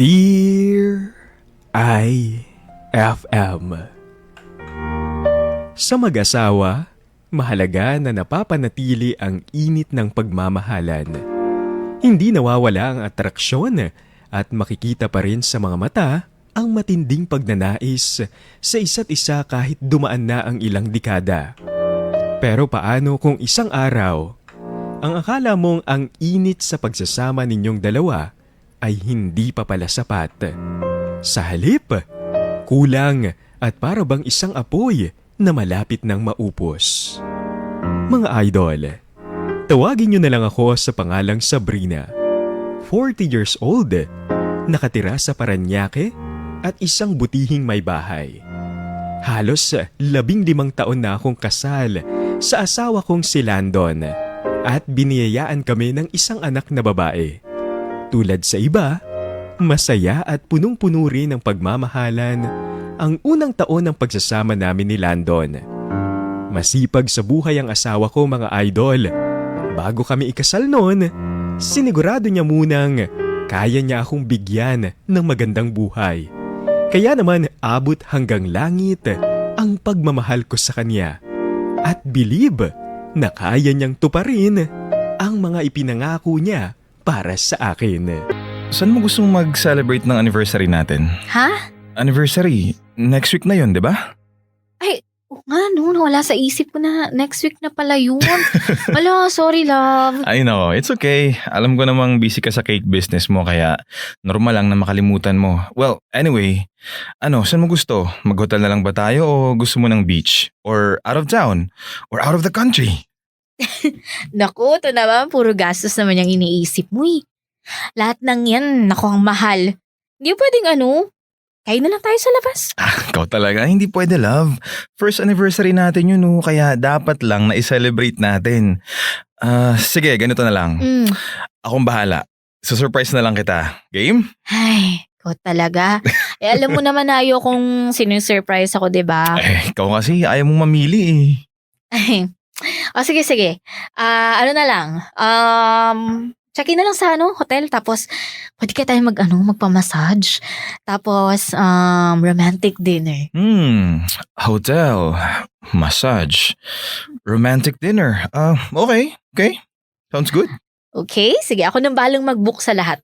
Dear IFM, sa mag-asawa, mahalaga na napapanatili ang init ng pagmamahalan. Hindi nawawala ang atraksyon at makikita pa rin sa mga mata ang matinding pagnanais sa isa't isa kahit dumaan na ang ilang dekada. Pero paano kung isang araw, ang akala mong ang init sa pagsasama ninyong dalawa ay hindi pa pala sapat? Sa halip, kulang at para bang isang apoy na malapit nang maupos. Mga idol, tawagin niyo na lang ako sa pangalang Sabrina. 40 years old, nakatira sa Parañaque at isang butihing may bahay. Halos 15 taon na akong kasal sa asawa kong si Landon at biniyayaan kami ng isang anak na babae. Tulad sa iba, masaya at punong-puno rin ng pagmamahalan ang unang taon ng pagsasama namin ni Landon. Masipag sa buhay ang asawa ko, mga idol. Bago kami ikasal noon, sinigurado niya munang kaya niya akong bigyan ng magandang buhay. Kaya naman abot hanggang langit ang pagmamahal ko sa kanya. At believe na kaya niyang tuparin ang mga ipinangako niya para sa akin. Saan mo gustong mag-celebrate ng anniversary natin? Ha? Anniversary? Next week na yun, di ba? Ay, nga no, nawala sa isip ko na next week na pala yun. Ala, sorry love. Ay no, it's okay. Alam ko namang busy ka sa cake business mo kaya normal lang na makalimutan mo. Well, anyway, saan mo gusto? Mag-hotel na lang ba tayo o gusto mo ng beach? Or out of town? Or out of the country? Naku, ito naman, puro gastos naman yung iniisip mo eh. Lahat ng yan, naku, ang mahal. Hindi pwedeng kain na lang tayo sa labas. Ikaw talaga, hindi pwede love. First anniversary natin yun kaya dapat lang na i-celebrate natin. Sige, ganito na lang. Akong bahala. Surprise na lang kita. Game? Ay, ikaw talaga. Alam mo naman na ayokong sinusurprise ako, diba? Ikaw kasi ayaw mong mamili eh. Ay, sige. Ano na lang, check-in na lang sa hotel, tapos pwede ka tayo magpamassage, tapos romantic dinner. Hotel, massage, romantic dinner. Okay. Sounds good. Okay, sige, ako nang bahalang mag-book sa lahat.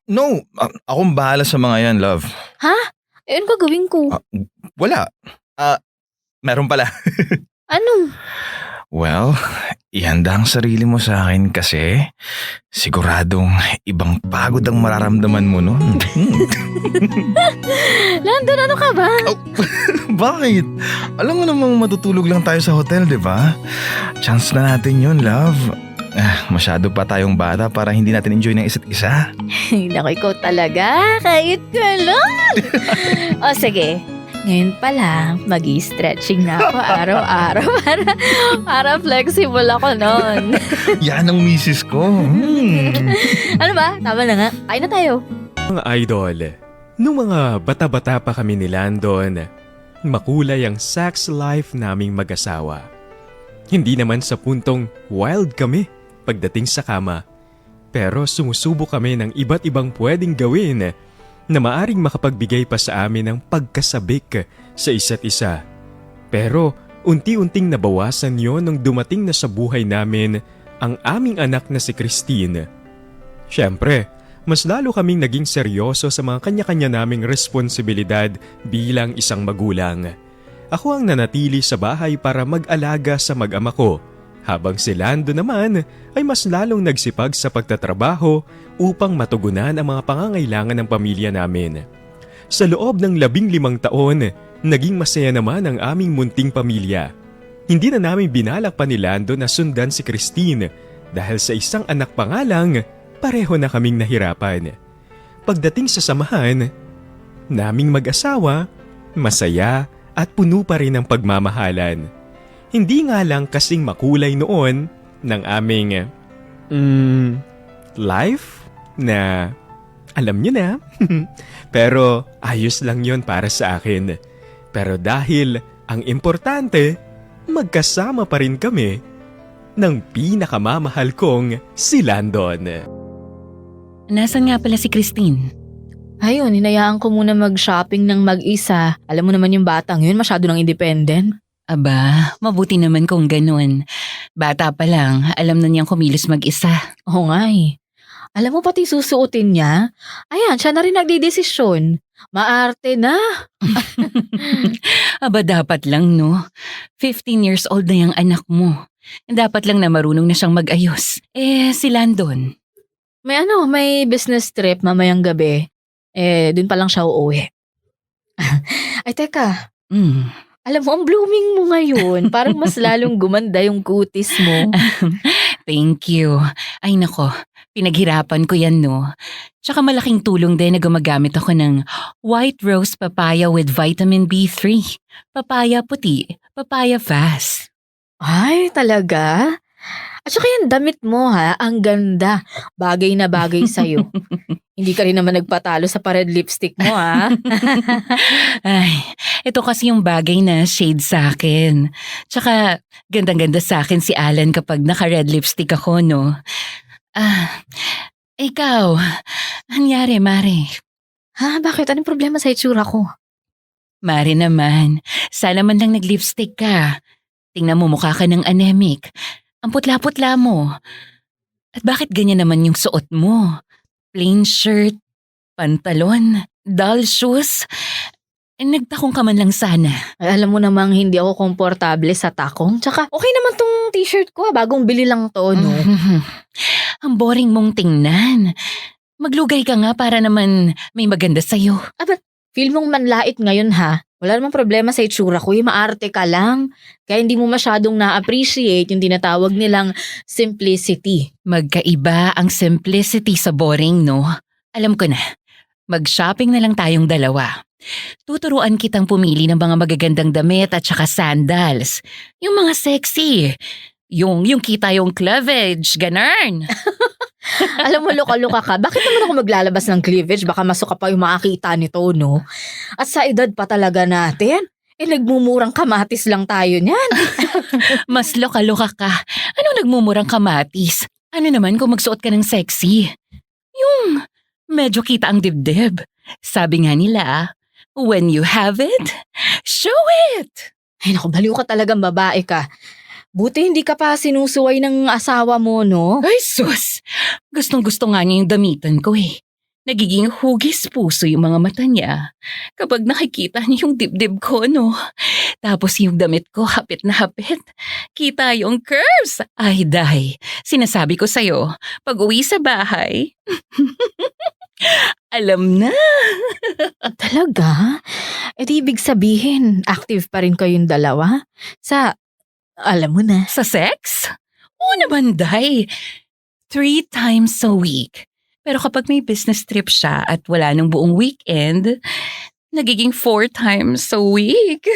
No, akong bahala sa mga yan, love. Ha? Ayun gagawin ko. Wala. Meron pala. Ano? Well, ihanda ang sarili mo sa akin kasi siguradong ibang pagod ang mararamdaman mo nun. Landon, ano ka ba? Bakit? Alam mo namang matutulog lang tayo sa hotel, di ba? Chance na natin yun, love. Masyado pa tayong bata para hindi natin enjoy ng isa't isa. Naku, ikaw talaga. Kahit ka lang. O sige. Ngayon pa lang, mag-i-stretching na ako araw-araw para flexible ako nun. Yan ang misis ko. Ano ba? Tama na nga. Kain na tayo. Mga idol, nung mga bata-bata pa kami ni Landon, makulay ang sex life naming mag-asawa. Hindi naman sa puntong wild kami pagdating sa kama, pero sumusubo kami ng iba't ibang pwedeng gawin na maaring makapagbigay pa sa amin ng pagkasabik sa isa't isa. Pero unti-unting nabawasan yon nung dumating na sa buhay namin ang aming anak na si Christine. Siyempre, mas lalo kaming naging seryoso sa mga kanya-kanya naming responsibilidad bilang isang magulang. Ako ang nanatili sa bahay para mag-alaga sa mag-ama ko, habang si Lando naman ay mas lalong nagsipag sa pagtatrabaho upang matugunan ang mga pangangailangan ng pamilya namin. Sa loob ng 15 taon, naging masaya naman ang aming munting pamilya. Hindi na namin binalak pa ni Lando na sundan si Christine dahil sa isang anak pa nga lang, pareho na kaming nahirapan. Pagdating sa samahan, naming mag-asawa, masaya at puno pa rin ng pagmamahalan. Hindi nga lang kasing makulay noon ng aming life na alam niyo na. Pero ayos lang yon para sa akin. Pero dahil ang importante, magkasama pa rin kami ng pinakamamahal kong si Landon. Nasaan nga pala si Christine? Ayun, hinayaan ko muna mag-shopping ng mag-isa. Alam mo naman yung batang yun, masyado nang independent. Aba, mabuti naman kung ganun. Bata pa lang, alam na niyang kumilos mag-isa. Oo nga eh. Alam mo pati susuotin niya? Ayan, siya na rin nagdidesisyon. Maarte na. Aba, dapat lang, no? 15 years old na yung anak mo. Dapat lang na marunong na siyang mag-ayos. Si Landon. May business trip mamayang gabi. Dun pa lang siya uuwi. Ay, teka. Alam mo, ang blooming mo ngayon. Parang mas lalong gumanda yung kutis mo. Thank you. Ay nako, pinaghirapan ko yan, no? Tsaka malaking tulong din na gumagamit ako ng White Rose Papaya with Vitamin B3. Papaya puti, papaya fast. Ay, talaga? At saka yung damit mo ha, ang ganda. Bagay na bagay sa'yo. Hindi ka rin naman nagpatalo sa pa-red lipstick mo ha. Ay, ito kasi yung bagay na shade sa akin. Tsaka, gandang-ganda sa akin si Alan kapag naka-red lipstick ako, no? Ikaw, anyari, Mare? Ha, bakit? Anong problema sa itsura ko? Mare naman, sana man lang nag-lipstick ka. Tingnan mo, mukha ka ng anemic. Ang putla-putla mo. At bakit ganyan naman yung suot mo? Plain shirt, pantalon, dull shoes. Nagtakong ka man lang sana. Ay, alam mo namang hindi ako komportable sa takong. Tsaka okay naman tong t-shirt ko. Bagong bili lang to, no? Ang boring mong tingnan. Maglugay ka nga para naman may maganda sa'yo. Feel mong manlait ngayon ha. Wala namang problema sa itsura ko. Maarte ka lang. Kaya hindi mo masyadong na-appreciate yung tinatawag nilang simplicity. Magkaiba ang simplicity sa boring, no? Alam ko na. Mag-shopping na lang tayong dalawa. Tuturuan kitang pumili ng mga magagandang damit at saka sandals. Yung mga sexy. Yung kita yung cleavage, ganun. Alam mo, luka-luka ka. Bakit naman ako maglalabas ng cleavage? Baka masuka pa yung makakita nito, no? At sa edad pa talaga natin, nagmumurang kamatis lang tayo niyan. Mas loka-loka ka. Anong nagmumurang kamatis? Ano naman kung magsuot ka ng sexy? Yung medyo kita ang dibdib. Sabi nga nila, when you have it, show it! Ay naku, baliw ka talagang babae ka. Buti hindi ka pa sinusuway ng asawa mo, no? Ay sus! Gustong-gusto nga niya yung damitan ko eh. Nagiging hugis puso yung mga mata niya kapag nakikita niya yung dibdib ko, no? Tapos yung damit ko hapit na hapit. Kita yung curves. Ay, day. Sinasabi ko sa'yo, pag uwi sa bahay, alam na. Talaga? Di ibig sabihin, active pa rin kayong dalawa? Alam mo na. Sa sex? Oo naman, day. 3 times a week. Pero kapag may business trip siya at wala nang buong weekend, nagiging 4 times a week.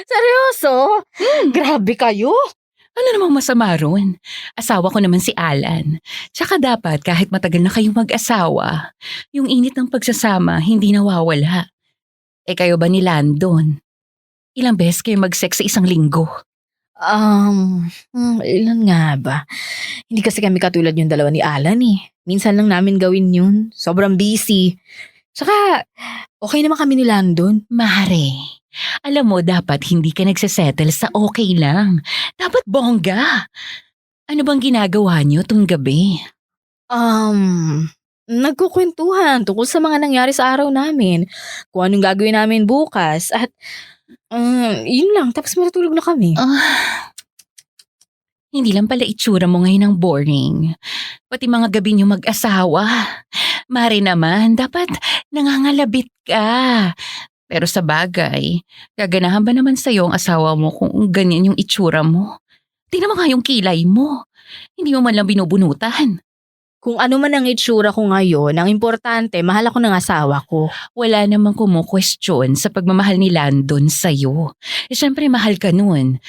Seryoso? Grabe kayo. Ano namang masama ron? Asawa ko naman si Alan. Tsaka dapat kahit matagal na kayong mag-asawa, yung init ng pagsasama hindi nawawala. Kayo ba ni Landon? Ilang beses kayo mag-sex sa isang linggo? Ilan nga ba? Hindi kasi kami katulad yung dalawa ni Alan eh. Minsan lang namin gawin yun. Sobrang busy. Tsaka, okay naman kami ni Landon. Mare, alam mo dapat hindi ka nagsasettle sa okay lang. Dapat bongga. Ano bang ginagawa niyo tung gabi? Nagkukwentuhan tungkol sa mga nangyari sa araw namin. Kung anong gagawin namin bukas. At, yun lang. Tapos matutulog na kami. Hindi lang pala itsura mo ngayon ang boring. Pati mga gabi niyo mag-asawa. Mare naman, dapat nangangalabit ka. Pero sa bagay, gaganahan ba naman sa'yo ang asawa mo kung ganyan yung itsura mo? Tingnan mo nga yung kilay mo. Hindi mo man lang binubunutan. Kung ano man ang itsura ko ngayon, ang importante, mahal ako ng asawa ko. Wala namang kumu-question sa pagmamahal ni Landon sa'yo. Siyempre mahal ka nun.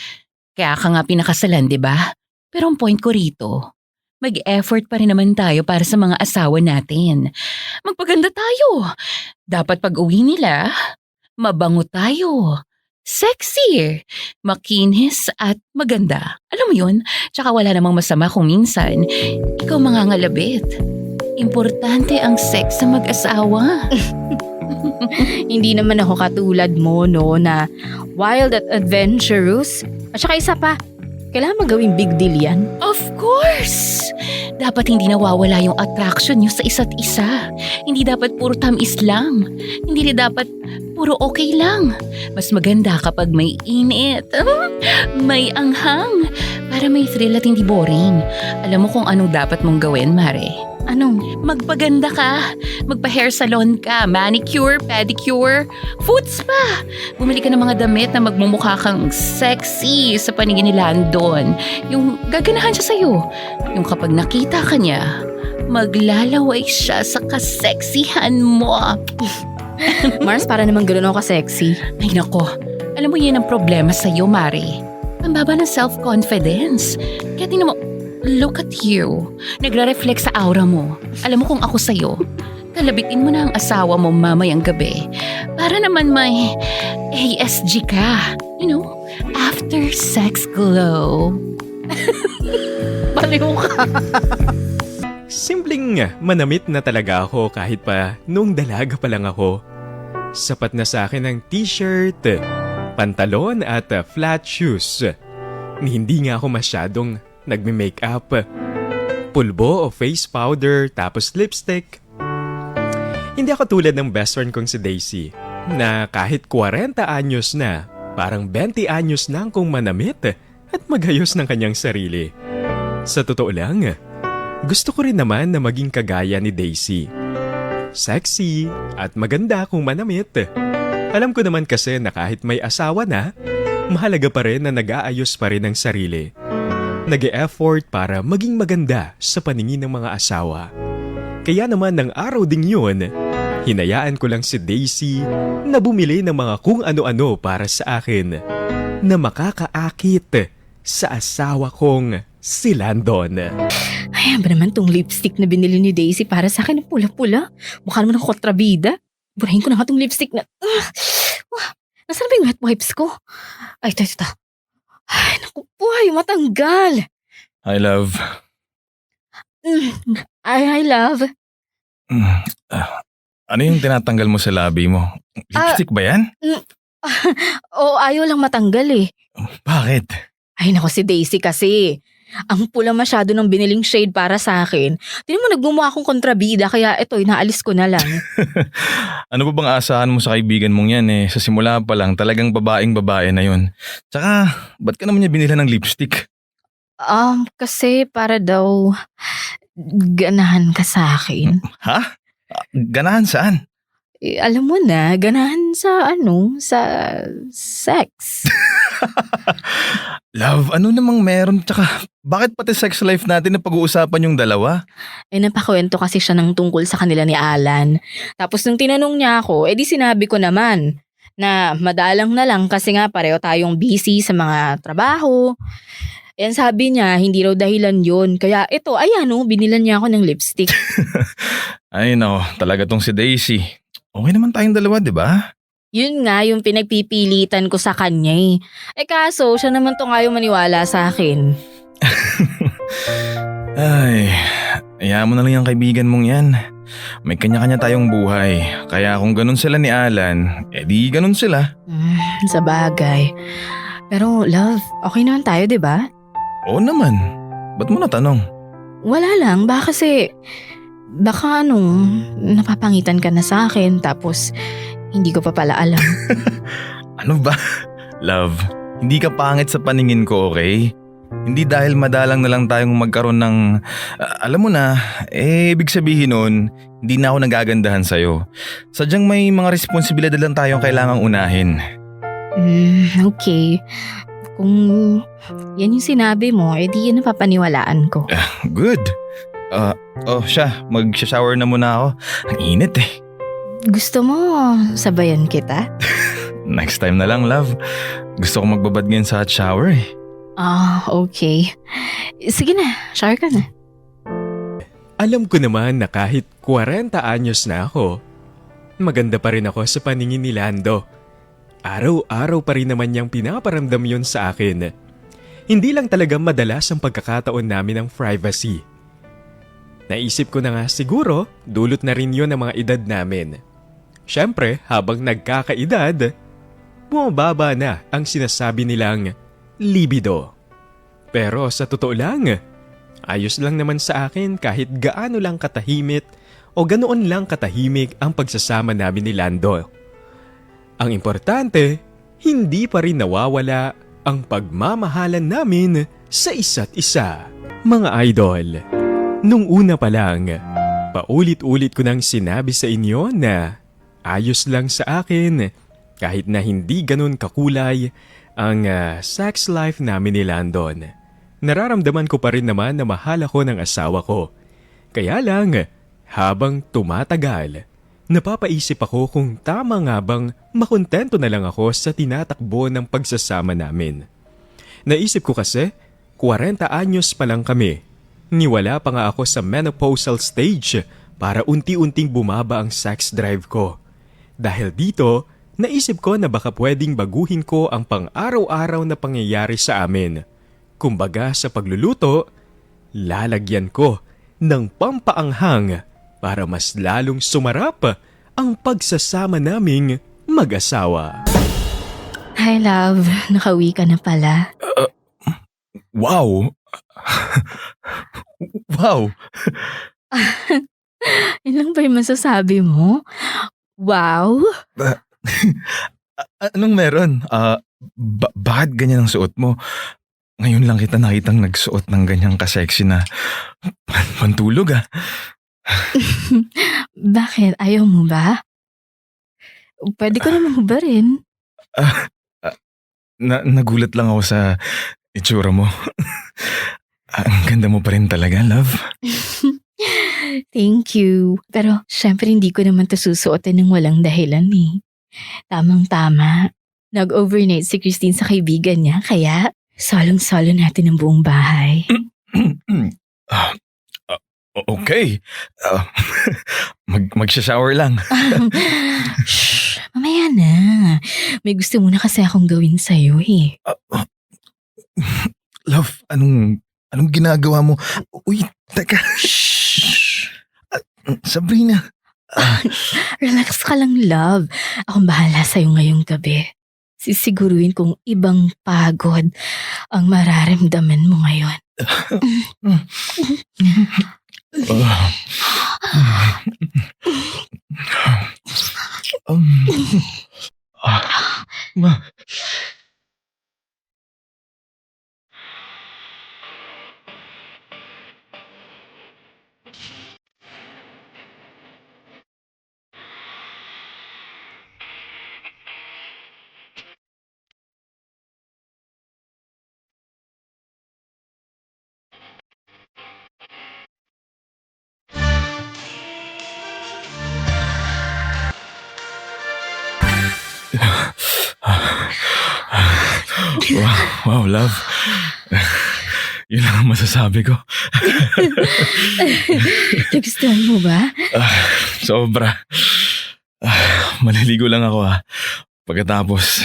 Kaya ka nga pinakasalan, di ba? Pero ang point ko rito, mag-effort pa rin naman tayo para sa mga asawa natin. Magpaganda tayo. Dapat pag uwi nila, mabango tayo. Sexy, makinis at maganda. Alam mo yun? Tsaka wala namang masama kung minsan, ikaw mangangalabit. Importante ang sex sa mag-asawa. Hindi naman ako katulad mo, no, na wild at adventurous. At saka isa pa, kailangan magawing big deal yan. Of course! Dapat hindi nawawala yung attraction nyo sa isa't isa. Hindi dapat puro tamis lang. Hindi dapat puro okay lang. Mas maganda kapag may init. May anghang. Para may thrill at hindi boring. Alam mo kung anong dapat mong gawin, Mare? Anong? Magpaganda ka. Magpa-hair salon ka. Manicure, pedicure, foot spa. Bumili ka ng mga damit na magmumukha kang sexy sa paningin ni Landon. Yung gaganahan siya sa'yo. Yung kapag nakita ka niya, maglalaway siya sa kaseksihan mo. Mars, para naman gano'n ako ka-sexy. Ay nako, alam mo yan ang problema sa'yo, Mare. Ang baba ng self-confidence. Kaya tingnan mo, look at you. Nagre-reflect sa aura mo. Alam mo kung ako sa'yo, kalabitin mo na ang asawa mo mamayang gabi para naman may ASG ka. You know, after sex glow. Baliw ka. Simpleng manamit na talaga ako kahit pa nung dalaga pa lang ako. Sapat na sa akin ang t-shirt, pantalon at flat shoes. Hindi nga ako masyadong nagme-makeup. Pulbo o face powder tapos lipstick. Hindi ako tulad ng best friend kong si Daisy na kahit 40 anyos na, parang 20 anyos na akong manamit at maghayos ng kanyang sarili. Sa totoo lang, gusto ko rin naman na maging kagaya ni Daisy. Sexy at maganda kung manamit. Alam ko naman kasi na kahit may asawa na, mahalaga pa rin na nag-aayos pa rin ang sarili. Nag-e-effort para maging maganda sa paningin ng mga asawa. Kaya naman ng araw ding yun, hinayaan ko lang si Daisy na bumili ng mga kung ano-ano para sa akin na makakaakit sa asawa kong si Landon. Ay, ba naman tong lipstick na binili ni Daisy para sa akin na pula-pula? Mukha naman ng kontrabida. Burahin ko na nga tong lipstick na... Nasaan ba yung wet wipes ko? Ay, ito. Ay, naku po, ay, matanggal. Hi, love. I love. Ano yung tinatanggal mo sa labi mo? Lipstick ba yan? Oo, ayaw lang matanggal eh. Bakit? Ay, naku si Daisy kasi. Ang pula masyado ng biniling shade para sa akin. Tingnan mo, nagmumukha akong kontrabida kaya ito, inaalis ko na lang. Ano ba bang aasahan mo sa kaibigan mong yan eh? Sa simula pa lang, talagang babaeng babae na yun. Tsaka, ba't ka naman niya binila ng lipstick? Kasi para daw ganahan ka sa akin. Ha? Ganahan saan? Eh, alam mo na, ganahan sa sa sex. Love, ano namang meron? Tsaka, bakit pati sex life natin na pag-uusapan yung dalawa? Eh, napakwento kasi siya ng tungkol sa kanila ni Alan. Tapos nung tinanong niya ako, di sinabi ko naman na madalang na lang kasi nga pareho tayong busy sa mga trabaho. Yan sabi niya, hindi raw dahilan yun. Kaya ito, binilan niya ako ng lipstick. Ay no, talaga tong si Daisy. Okay naman tayong dalawa, di ba? Yun nga yung pinagpipilitan ko sa kanya eh. Eh kaso, siya naman to nga yung maniwala sa akin. Ay, hayaan mo na lang yung kaibigan mong yan. May kanya-kanya tayong buhay. Kaya kung ganun sila ni Alan, di ganun sila. Sa bagay. Pero love, okay naman tayo, di ba? Oo naman. Ba't mo natanong? Wala lang, baka napapangitan ka na sa akin tapos hindi ko pa pala alam. Ano ba? Love, hindi ka pangit sa paningin ko, okay? Hindi dahil madalang na lang tayong magkaroon ng, alam mo na, ibig sabihin nun, hindi na ako nagagandahan sa'yo. Sadyang may mga responsibilidad lang tayong kailangang unahin. Okay. Kung yan yung sinabi mo, di yan napapaniwalaan ko. Good. Siya, mag-shower na muna ako. Ang init eh. Gusto mo sabayan kita? Next time na lang, love. Gusto ko magbabad ngayon sa hot shower eh. Okay. Sige na, shower ka na. Alam ko naman na kahit 40 anyos na ako, maganda pa rin ako sa paningin ni Lando. Araw-araw pa rin naman niyang pinaparamdam yun sa akin. Hindi lang talaga madalas ang pagkakataon namin ng privacy. Naisip ko na nga siguro, dulot na rin yun ng mga edad namin. Siyempre, habang nagkakaedad, bumababa na ang sinasabi nilang libido. Pero sa totoo lang, ayos lang naman sa akin kahit gaano lang katahimik o ganoon lang katahimik ang pagsasama namin ni Lando. Ang importante, hindi pa rin nawawala ang pagmamahalan namin sa isa't isa. Mga idol, nung una pa lang, paulit-ulit ko nang sinabi sa inyo na ayos lang sa akin kahit na hindi ganun kakulay ang sex life namin ni Landon. Nararamdaman ko pa rin naman na mahal ako ng asawa ko. Kaya lang, habang tumatagal, napapaisip ako kung tama nga bang makontento na lang ako sa tinatakbo ng pagsasama namin. Naisip ko kasi, 40 anyos pa lang kami. Niwala pa nga ako sa menopausal stage para unti-unting bumaba ang sex drive ko. Dahil dito, naisip ko na baka pwedeng baguhin ko ang pang-araw-araw na pangyayari sa amin. Kumbaga sa pagluluto, lalagyan ko ng pampaanghang para mas lalong sumarap ang pagsasama naming mag-asawa. Hi, love. Nakauwi ka na pala. Wow! Wow! Yun lang ba yung masasabi mo? Wow! Anong meron? Bakit ganyan ang suot mo? Ngayon lang kita nakitang nagsuot ng ganyang kasexy na pantulog ah. Bakit? Ayaw mo ba? Pwede ko naman hubarin. Nagulat lang ako sa itsura mo. Ang ganda mo pa rin talaga, love. Thank you. Pero syempre hindi ko naman to susuotin ng walang dahilan eh. Tamang-tama. Nag-overnight si Christine sa kaibigan niya, kaya solong-solo natin ang buong bahay. Okay. Magsha-shower lang. Shh, mamaya na. May gusto muna kasi akong gawin sa'yo eh. Love, anong ginagawa mo? Uy, teka. Sabrina. Relax ka lang, love. Akong bahala sa'yo ngayong gabi. Sisiguruhin kong ibang pagod ang mararamdaman mo ngayon. Wow, love. Yun lang ang masasabi ko. Nagustuhan mo ba? Sobra. Maliligo lang ako Pagkatapos,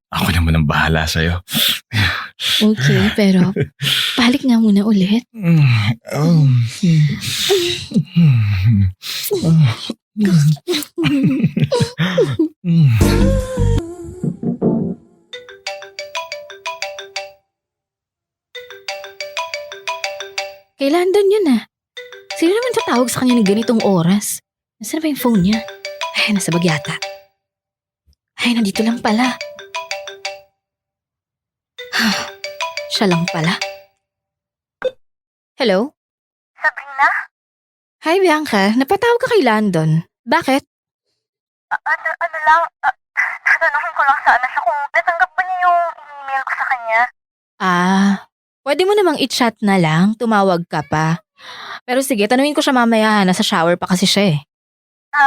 ako naman ang bahala sa'yo. Okay, pero balik nga muna ulit. Kay Landon yun ah. Sino naman tatawag sa kanya ng ganitong oras? Nasaan ba yung phone niya? Ay, nasa bag yata. Ay, nandito lang pala. Siya lang pala. Hello? Sabrina? Hi Bianca, napatawag ka kay Landon. Bakit? Ano lang, tatanungin ko lang sana siya kung natanggap ba niya yung email ko sa kanya. Pwede mo namang i-chat na lang, tumawag ka pa. Pero sige, tanungin ko siya mamaya, nasa shower pa kasi siya eh.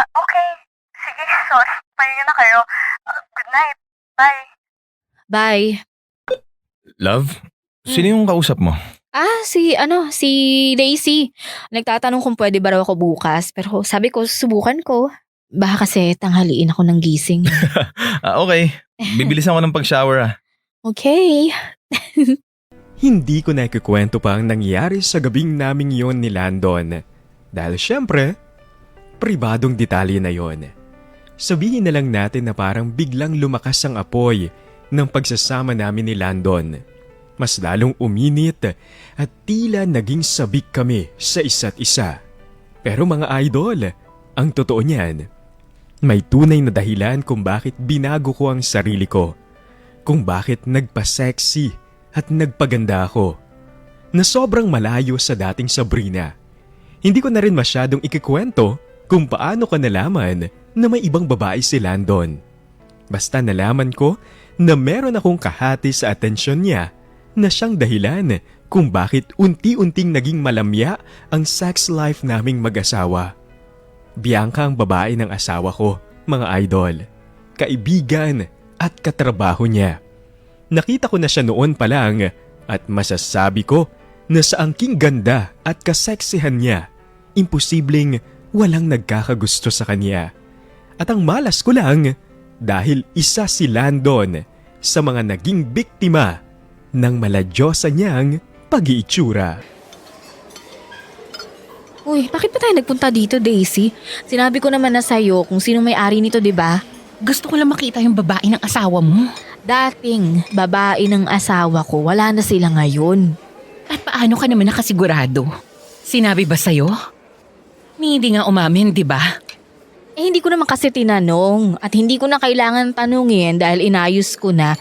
Okay. Sige, sorry. Pahinga na kayo. Good night. Bye. Bye. Love, sino yung kausap mo? Si Daisy. Nagtatanong kung pwede ba raw ako bukas, pero sabi ko, subukan ko. Baka kasi tanghaliin ako ng gising. Okay. Bibilisan ko ng pag-shower Okay. Hindi ko nakikwento pa ang nangyari sa gabing naming yon ni Landon. Dahil syempre, pribadong detalye na yon. Sabihin na lang natin na parang biglang lumakas ang apoy ng pagsasama namin ni Landon. Mas lalong uminit at tila naging sabik kami sa isa't isa. Pero mga idol, ang totoo niyan, may tunay na dahilan kung bakit binago ko ang sarili ko. Kung bakit nagpa-sexy at nagpaganda ako. Na sobrang malayo sa dating Sabrina. Hindi ko na rin masyadong ikikwento kung paano ko nalaman na may ibang babae si Landon. Basta nalaman ko na meron akong kahati sa atensyon niya na siyang dahilan kung bakit unti-unting naging malamya ang sex life naming mag-asawa. Bianca ang babae ng asawa ko, mga idol. Kaibigan at katrabaho niya. Nakita ko na siya noon pa lang at masasabi ko na sa angking ganda at kaseksihan niya, imposibleng walang nagkakagusto sa kanya. At ang malas ko lang dahil isa si Landon sa mga naging biktima ng maladyosa niyang pag-iitsura. Uy, bakit ba tayo nagpunta dito, Daisy? Sinabi ko naman na sa'yo kung sino may-ari nito, di ba? Gusto ko lang makita yung babae ng asawa mo. Dating babae ng asawa ko, wala na sila ngayon. At paano ka naman nakasigurado? Sinabi ba sa'yo? Hindi nga umamin, di ba? Hindi ko naman kasi tinanong at hindi ko na kailangan tanungin dahil inayos ko na.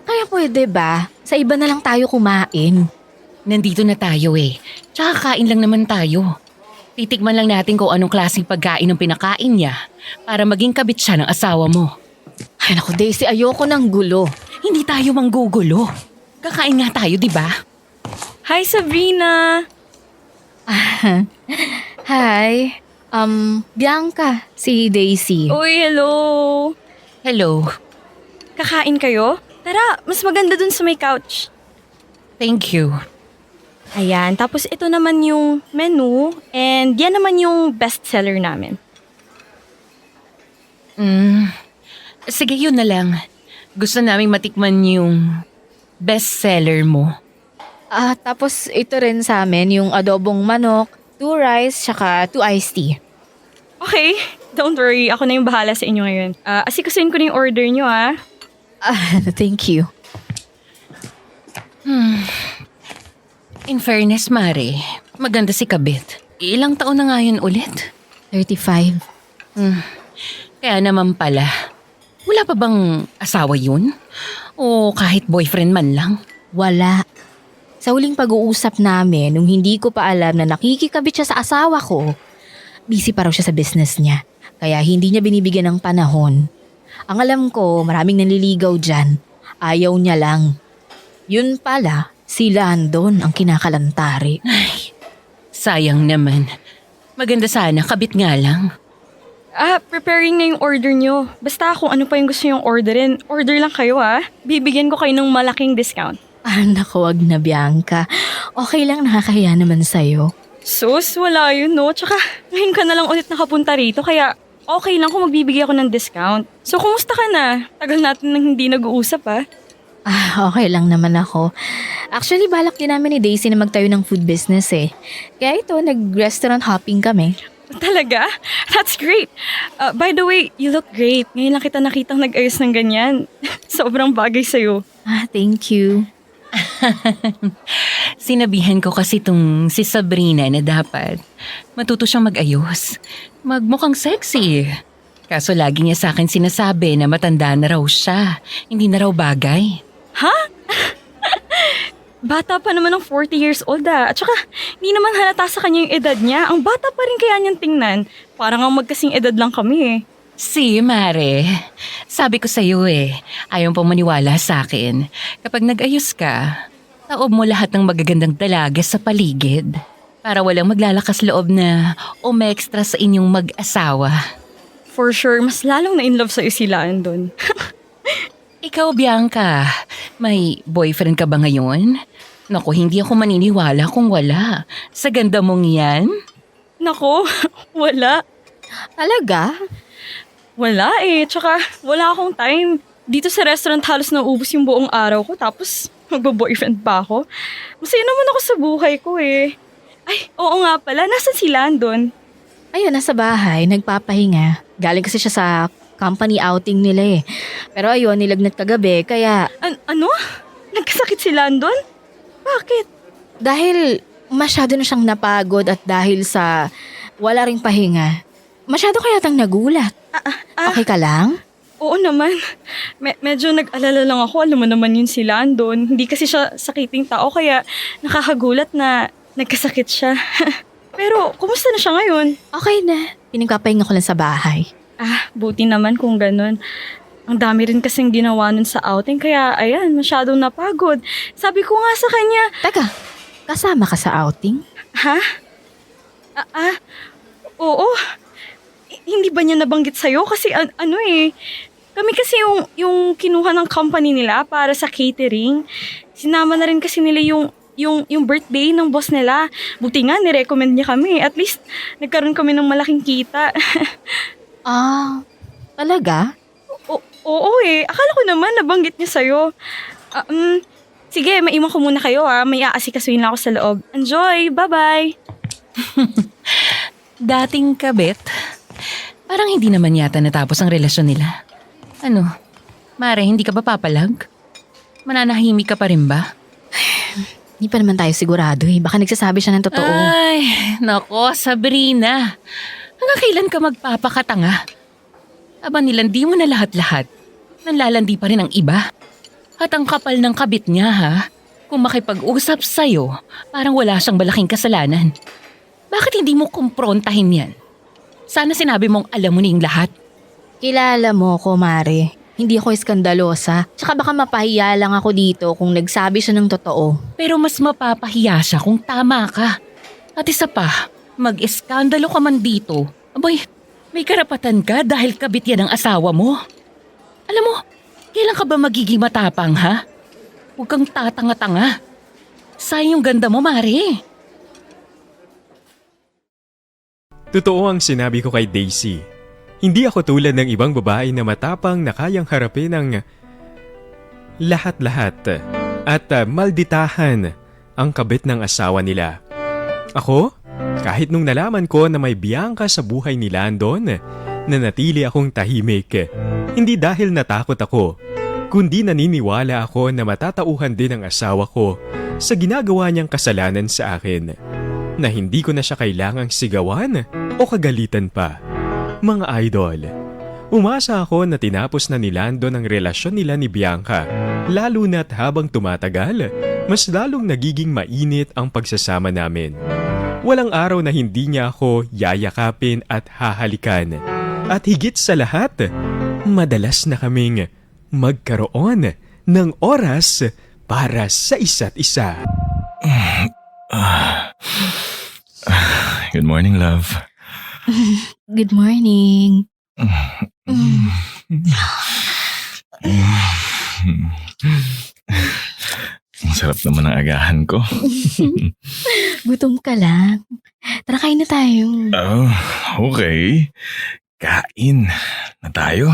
Kaya pwede ba? Sa iba na lang tayo kumain. Nandito na tayo eh. Tsaka kain lang naman tayo. Titikman lang natin kung anong klaseng pagkain ang pinakain niya para maging kabit siya ng asawa mo. Ay naku Daisy, ayoko ng gulo. Hindi tayo manggugulo. Kakain nga tayo, di ba? Hi, Sabrina! Hi. Bianca, si Daisy. Uy, hello! Hello. Kakain kayo? Tara, mas maganda dun sa may couch. Thank you. Ayan, tapos ito naman yung menu and yan naman yung bestseller namin. Sige, yun na lang. Gusto naming matikman yung bestseller mo. Tapos ito rin sa amin, yung adobong manok, 2 rice, tsaka 2 iced tea. Okay, don't worry. Ako na yung bahala sa inyo ngayon. Asikasuin ko na yung order nyo, Thank you. In fairness, Mare, maganda si Kabit. Ilang taon na nga yun ulit? 35. Kaya naman pala, wala pa bang asawa yun? O kahit boyfriend man lang? Wala. Sa huling pag-uusap namin, nung hindi ko pa alam na nakikikabit siya sa asawa ko, busy pa raw siya sa business niya. Kaya hindi niya binibigyan ng panahon. Ang alam ko, maraming nanliligaw dyan. Ayaw niya lang. Yun pala, si Landon ang kinakalantari. Ay, sayang naman. Maganda sana, kabit nga lang. Preparing na yung order nyo. Basta kung ano pa yung gusto yung orderin, order lang kayo, Bibigyan ko kayo ng malaking discount. Naku, wag na Bianca. Okay lang, nakakahiya naman sa'yo. Sus, wala yun, no? Tsaka, ngayon ka na lang ulit nakapunta rito, kaya okay lang kung magbibigay ako ng discount. So, kumusta ka na? Tagal natin nang hindi nag-uusap, Okay lang naman ako. Actually, balak din namin ni Daisy na magtayo ng food business eh. Kaya ito, nag-restaurant hopping kami. Talaga? That's great. By the way, you look great. Ngayon lang kita nakitang nag-ayos ng ganyan. Sobrang bagay sa'yo. Thank you. Sinabihan ko kasi tong si Sabrina na dapat matuto siyang mag-ayos. Magmukhang sexy. Kaso lagi niya sa akin sinasabi na matanda na raw siya. Hindi na raw bagay. Bata pa naman ng 40 years old At saka, hindi naman halata sa kanya yung edad niya. Ang bata pa rin kaya niyang tingnan. Parang ang magkasing edad lang kami Si Mare, sabi ko sa'yo ayaw pang maniwala sa akin. Kapag nag-ayos ka, taob mo lahat ng magagandang dalaga sa paligid para walang maglalakas loob na umextra sa inyong mag-asawa. For sure, mas lalong na-inlove sa'yo si Landon. Ikaw, Bianca, may boyfriend ka ba ngayon? Naku, hindi ako maniniwala kung wala. Sa ganda mong yan? Nako, wala. Talaga? Wala Tsaka, wala akong time. Dito sa restaurant halos naubos yung buong araw ko tapos magbo-boyfriend pa ako. Masaya naman ako sa buhay ko Ay, oo nga pala. Nasaan si Landon? Ayun, nasa bahay, nagpapahinga. Galing kasi siya sa company outing nila eh. Pero ayun, nilagnat kagabi, kaya Ano? Nagkasakit si Landon? Bakit? dahil masyado na siyang napagod at dahil sa wala ring pahinga, masyado kaya tang nagulat. Okay ka lang? Oo naman. Medyo nag-alala lang ako. Alam mo naman yun si Landon. Hindi kasi siya sakiting tao kaya nakakagulat na nagkasakit siya. Pero, kumusta na siya ngayon? Okay na. Pinagpapahinga ko lang sa bahay. Buti naman kung ganun. Ang dami rin kasing ginawa nun sa outing kaya ayan, masyadong napagod. Sabi ko nga sa kanya, Teka, kasama ka sa outing? ha? Oo. Hindi ba niya nabanggit sa'yo? Kasi kami kasi yung kinuha ng company nila para sa catering. Sinama na rin kasi nila yung birthday ng boss nila. Buti nga, nirecommend niya kami. At least, nagkaroon kami ng malaking kita. Talaga? Oo akala ko naman nabanggit niya sa'yo. Sige, maiwan ko muna kayo ha. May aasikasuhin lang ako sa loob. Enjoy! Bye-bye! Dating kabit. Parang hindi naman yata natapos ang relasyon nila. Ano? Mare, hindi ka ba papalag? Mananahimik ka pa rin ba? Hindi pa naman tayo sigurado eh. Baka nagsasabi siya ng totoo. Ay, nako, Sabrina. Hanggang kailan ka magpapakatanga? Aba nilandi mo na lahat-lahat. Nanlalandi pa rin ang iba. At ang kapal ng kabit niya ha. Kung makipag-usap sa'yo, parang wala siyang malaking kasalanan. Bakit hindi mo kumprontahin yan? Sana sinabi mong alam mo na yung lahat. Kilala mo ko, Mare. Hindi ako iskandalosa. Tsaka baka mapahiya lang ako dito kung nagsabi siya ng totoo. Pero mas mapapahiya siya kung tama ka. At isa pa, mag-eskandalo ka man dito. Aboy, may karapatan ka dahil kabit yan ang asawa mo. Alam mo, kailan ka ba magiging matapang ha? Huwag kang tatanga-tanga. Sayang yung ganda mo, Mare. Totoo ang sinabi ko kay Daisy. Hindi ako tulad ng ibang babae na matapang na kayang harapin ang lahat-lahat at malditahan ang kabit ng asawa nila. Ako, kahit nung nalaman ko na may biyangka sa buhay ni Landon, nanatili akong tahimik. Hindi dahil natakot ako, kundi naniniwala ako na matatauhan din ang asawa ko sa ginagawa niyang kasalanan sa akin. Na hindi ko na siya kailangang sigawan o kagalitan pa. Mga idol, umasa ako na tinapos na ni Landon ang relasyon nila ni Bianca, lalo na't habang tumatagal, mas lalong nagiging mainit ang pagsasama namin. Walang araw na hindi niya ako yayakapin at hahalikan. At higit sa lahat, madalas na kaming magkaroon ng oras para sa isa't isa. Good morning, love. Good morning. Ang sarap naman ang agahan ko. Gutom ka lang. Tara, kain na tayo. Oh, okay. Kain na tayo.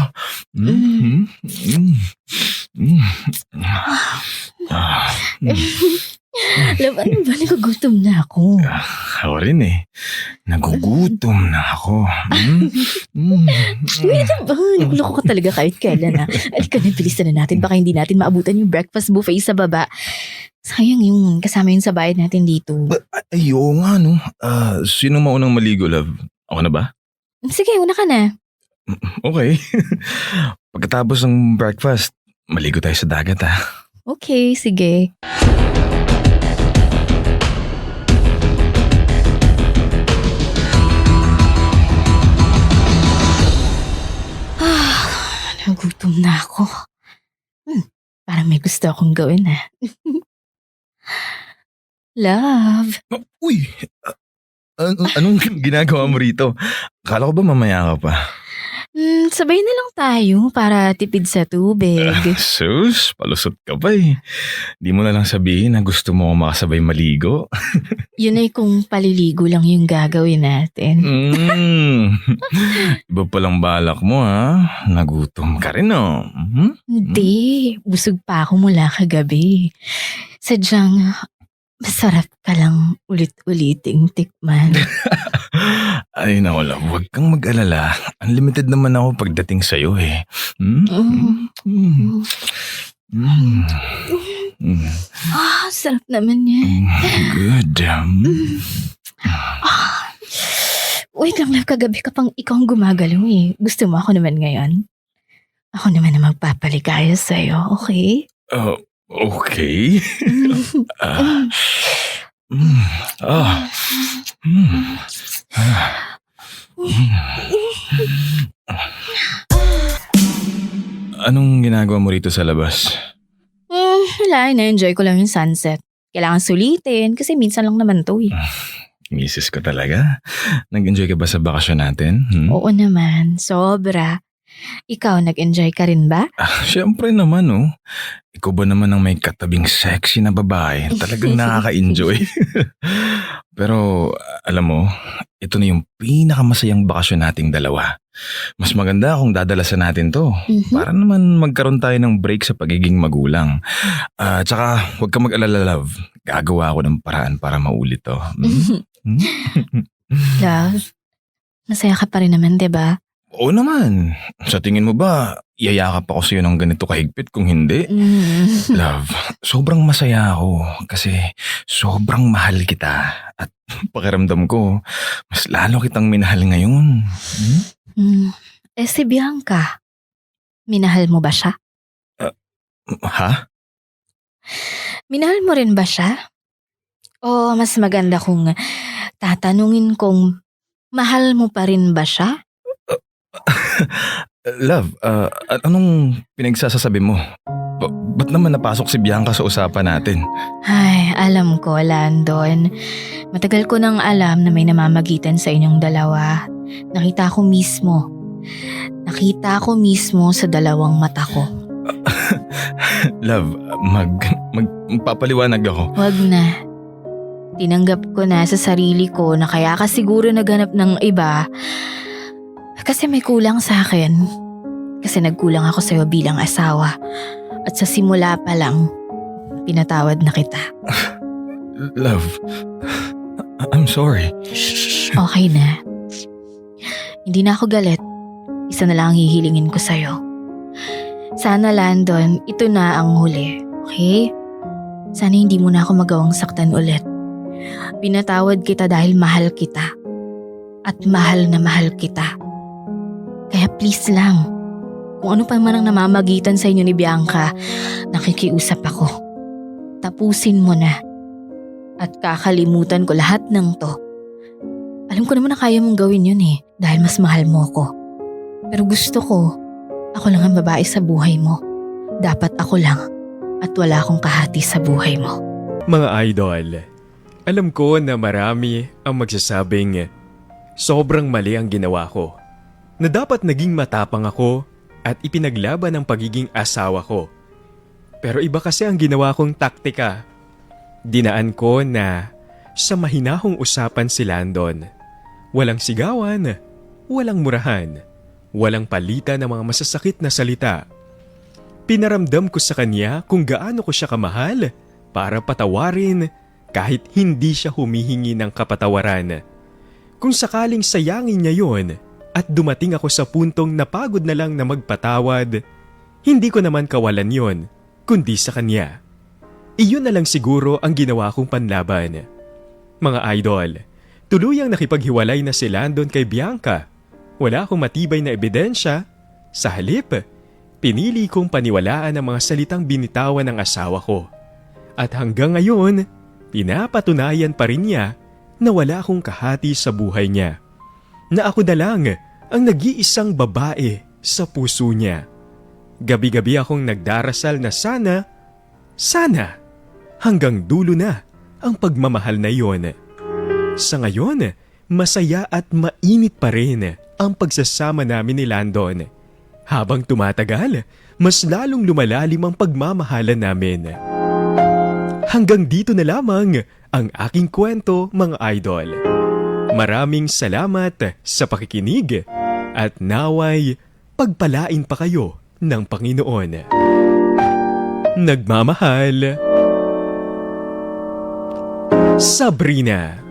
Love, ano ba? Nagugutom na ako. Ako rin eh. Nagugutom na ako. Wait, ano ba? Nagloko ka talaga kahit kailan Alika na, bilisan na natin. Baka hindi natin maabutan yung breakfast buffet sa baba. Sayang yung kasama yun sa bayad natin dito. Ayaw nga no. Sino maunang maligo, love? Ako na ba? Sige, una ka na. Okay. Pagkatapos ng breakfast, maligo tayo sa dagat ha. Okay, sige. Nagutom na ako. Parang may gusto akong gawin Love. Uy! Anong ginagawa mo rito? Akala ko ba mamaya ka pa? Sabay na lang tayo para tipid sa tubig. Sus, palusot ka pa eh. Di mo na lang sabihin na gusto mo makasabay maligo. Yun ay kung paliligo lang yung gagawin natin. Iba palang balak mo ha. Nagutom ka rin oh. Hindi, busog pa ako mula kagabi. Sadyang Masarap ka lang ulit-uliting tikman. Ay naku, love, huwag kang mag-alala. Unlimited naman ako pagdating sa'yo eh. Mm? Mm. Mm. Mm. Sarap naman yan. Good. Wait lang, love, kagabi ka pang ikaw ang gumagalaw eh. Gusto mo ako naman ngayon? Ako naman na magpapaligaya sa'yo, okay? Okay. Ah. Mm. Ah. Mm. Ah. Anong ginagawa mo rito sa labas? Wala, na-enjoy ko lang yung sunset. Kailangan sulitin kasi minsan lang naman to eh. Misis ko talaga. Nag-enjoy ka ba sa bakasyon natin? Oo naman, sobra. Ikaw, nag-enjoy ka rin ba? Siyempre naman, oh. Ikaw ba naman ang may katabing sexy na babae? Talagang nakaka-enjoy. Pero, alam mo, ito na yung pinakamasayang bakasyon nating dalawa. Mas maganda kung dadalasan natin to. Para naman magkaroon tayo ng break sa pagiging magulang. Tsaka, huwag ka mag-alala, love. Gagawa ako ng paraan para maulit to. Love, masaya ka pa rin naman, diba? Oo naman. Sa tingin mo ba, iyayakap ako sa'yo ng ganito kahigpit kung hindi? Love, sobrang masaya ako kasi sobrang mahal kita. At pakiramdam ko, mas lalo kitang minahal ngayon. Si Bianca, minahal mo ba siya? Ha? Minahal mo rin ba siya? O mas maganda kung tatanungin kung mahal mo pa rin ba siya? Love, anong pinagsasasabi mo? Ba't naman napasok si Bianca sa usapan natin? Ay, alam ko, Landon. Matagal ko nang alam na may namamagitan sa inyong dalawa. Nakita ko mismo sa dalawang mata ko. Love, magpapaliwanag ako. Wag na. Tinanggap ko na sa sarili ko na kaya ka siguro naganap ng iba kasi may kulang sa akin. Kasi nagkulang ako sa'yo bilang asawa. At sa simula pa lang, pinatawad na kita. Love, I'm sorry. Shh, okay na. Hindi na ako galit. Isa na lang ang hihilingin ko sa'yo. Sana, Landon, ito na ang huli. Okay? Sana hindi mo na ako magawang saktan ulit. Pinatawad kita dahil mahal kita. At mahal na mahal kita. Kaya please lang, kung ano pa man ang namamagitan sa inyo ni Bianca, nakikiusap ako. Tapusin mo na. At kakalimutan ko lahat ng to. Alam ko naman na kaya mong gawin yun eh, dahil mas mahal mo ko. Pero gusto ko, ako lang ang babae sa buhay mo. Dapat ako lang at wala akong kahati sa buhay mo. Mga idol, alam ko na marami ang magsasabing sobrang mali ang ginawa ko. Na dapat naging matapang ako at ipinaglaban ang pagiging asawa ko. Pero iba kasi ang ginawa kong taktika. Dinaan ko na sa mahinahong usapan si Landon. Walang sigawan, walang murahan, walang palitan ng mga masasakit na salita. Pinaramdam ko sa kanya kung gaano ko siya kamahal para patawarin kahit hindi siya humihingi ng kapatawaran. Kung sakaling sayangin niya yon at dumating ako sa puntong napagod na lang na magpatawad, hindi ko naman kawalan yon, kundi sa kanya. Iyon na lang siguro ang ginawa kong panlaban. Mga idol, tuluyang nakipaghiwalay na si Landon kay Bianca. Wala akong matibay na ebidensya. Sa halip, pinili kong paniwalaan ang mga salitang binitawan ng asawa ko. At hanggang ngayon, pinapatunayan pa rin niya na wala akong kahati sa buhay niya. Na ako na lang ang nag-iisang babae sa puso niya. Gabi-gabi akong nagdarasal na sana hanggang dulo na ang pagmamahal na iyon. Sa ngayon, masaya at mainit pa rin ang pagsasama namin ni Landon. Habang tumatagal, mas lalong lumalalim ang pagmamahalan namin. Hanggang dito na lamang ang aking kwento, mga idol. Maraming salamat sa pakikinig at naway pagpalain pa kayo ng Panginoon. Nagmamahal, Sabrina,